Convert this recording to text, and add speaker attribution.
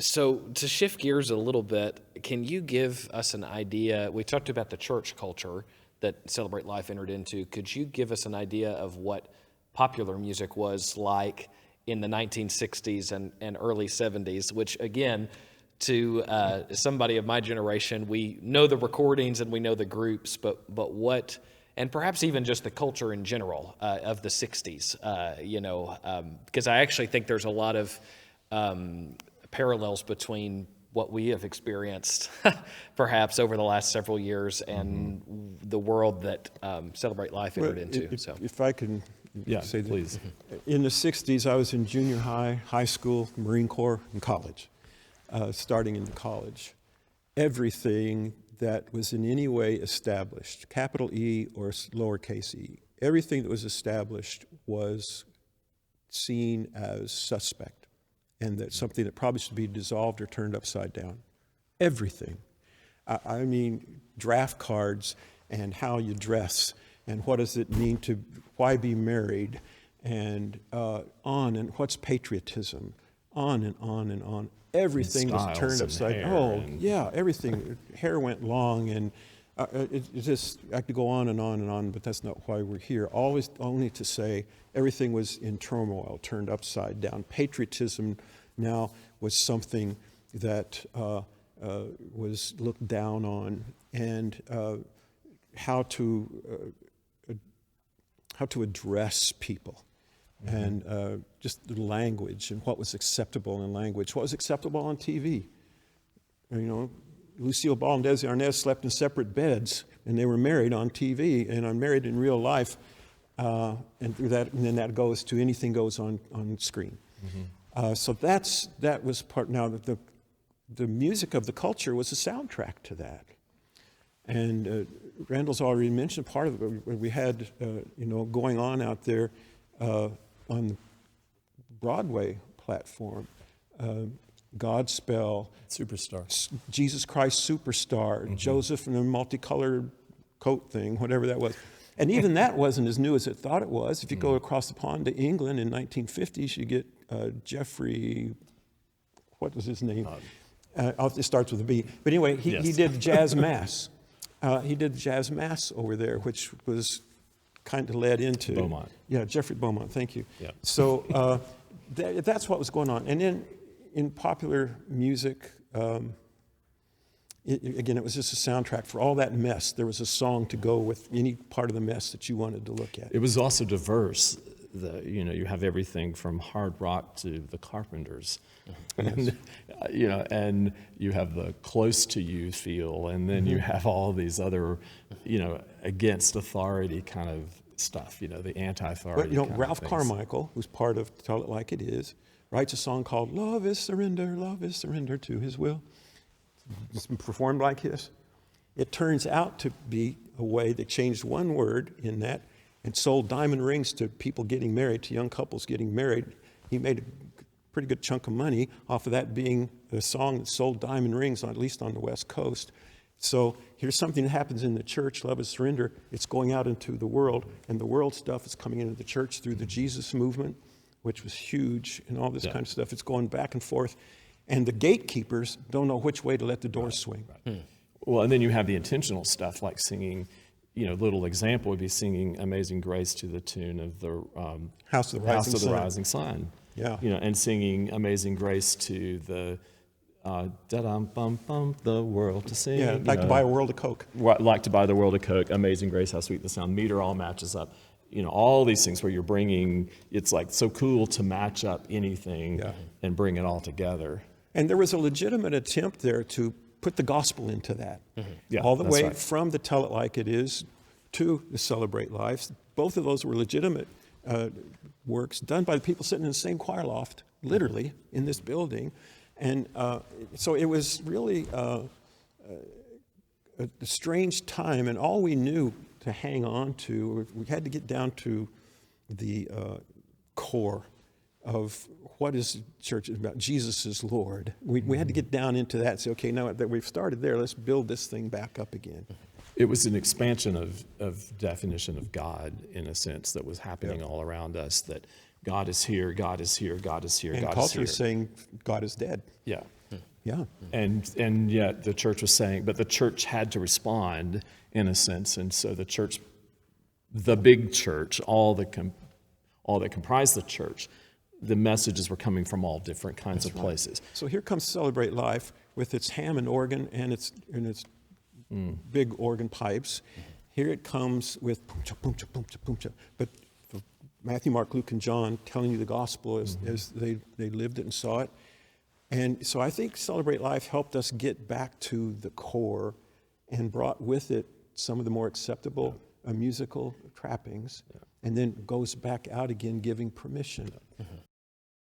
Speaker 1: So to shift gears a little bit, can you give us an idea? We talked about the church culture that Celebrate Life entered into. Could you give us an idea of what popular music was like in the 1960s and early 70s, which again, to somebody of my generation, we know the recordings and we know the groups, but what, and perhaps even just the culture in general of the 60s, because I actually think there's a lot of parallels between what we have experienced perhaps over the last several years and the world that Celebrate Life entered into.
Speaker 2: If I can say that.
Speaker 3: Please.
Speaker 2: In the 60s, I was in junior high, high school, Marine Corps, and college. Starting in college, everything that was in any way established, capital E or lowercase e, everything that was established was seen as suspect, and that something that probably should be dissolved or turned upside down. Everything. I mean, draft cards and how you dress and what does it mean to, why be married, and on, and what's patriotism, on and on and on. Everything was turned upside down. Oh, yeah, everything. Hair went long, and it just, I could go on and on and on, but that's not why we're here. Always only to say everything was in turmoil, turned upside down. Patriotism now was something that was looked down on, and how to address people. And just the language and what was acceptable in language, what was acceptable on TV. Lucille Ball and Desi Arnaz slept in separate beds, and they were married on TV and are married in real life. And then that goes to anything goes on screen. So that was part. Now the music of the culture was a soundtrack to that. And Randall's already mentioned part of it. We had going on out there. On the Broadway platform, Godspell,
Speaker 3: Superstar,
Speaker 2: Jesus Christ Superstar, Joseph and the multicolored coat thing, whatever that was. And even that wasn't as new as it thought it was. If you go across the pond to England in 1950s, you get Jeffrey, what was his name? It starts with a B. But anyway, he did jazz mass. He did jazz mass over there, which was kind of led into
Speaker 3: Beaumont.
Speaker 2: Yeah, Jeffrey Beaumont. Thank you.
Speaker 3: Yeah.
Speaker 2: So that's what was going on. And then in popular music, it was just a soundtrack for all that mess. There was a song to go with any part of the mess that you wanted to look at.
Speaker 3: It was also diverse. You have everything from hard rock to the Carpenters, and, and you have the close to you feel, and then you have all these other, against authority kind of stuff, the anti-authority.
Speaker 2: But, Ralph Carmichael, who's part of Tell It Like It Is, writes a song called Love is Surrender to His Will. It's been performed like this. It turns out to be a way they changed one word in that and sold diamond rings to people getting married, to young couples getting married. He made a pretty good chunk of money off of that being a song that sold diamond rings, at least on the West Coast. So here's something that happens in the church, love is surrender. It's going out into the world, and the world stuff is coming into the church through the Jesus movement, which was huge, and all this kind of stuff. It's going back and forth. And the gatekeepers don't know which way to let the doors swing.
Speaker 3: Well, and then you have the intentional stuff like singing. Little example would be singing Amazing Grace to the tune of the
Speaker 2: House of the
Speaker 3: Rising Sun.
Speaker 2: Yeah.
Speaker 3: And singing Amazing Grace to the da-dum bum bum the world to sing.
Speaker 2: Yeah, like to buy a world of Coke.
Speaker 3: Like to buy the world of Coke. Amazing Grace, how sweet the sound. Meter all matches up. All these things where you're bringing. It's like so cool to match up anything and bring it all together.
Speaker 2: And there was a legitimate attempt there to put the gospel into that. All the way from the Tell It Like It Is to the Celebrate Life. Both of those were legitimate works done by the people sitting in the same choir loft, literally, in this building. And so it was really a strange time, and all we knew to hang on to, we had to get down to the core of what is church about. Jesus is Lord. We had to get down into that and say, okay, now that we've started there, let's build this thing back up again.
Speaker 3: It was an expansion of definition of God, in a sense, that was happening all around us, that God is here, God is here, God is here,
Speaker 2: and
Speaker 3: God is here.
Speaker 2: And culture is saying God is dead.
Speaker 3: Yeah.
Speaker 2: Yeah.
Speaker 3: And yet the church was saying, but the church had to respond in a sense, and so the church, the big church, all that comprised the church, the messages were coming from all different kinds of places.
Speaker 2: So here comes Celebrate Life with its Hammond organ and its big organ pipes. Here it comes with boom-cha, boom-cha, boom-cha, boom-cha. But for Matthew, Mark, Luke, and John telling you the gospel as they lived it and saw it. And so I think Celebrate Life helped us get back to the core and brought with it some of the more acceptable musical trappings, and then goes back out again giving permission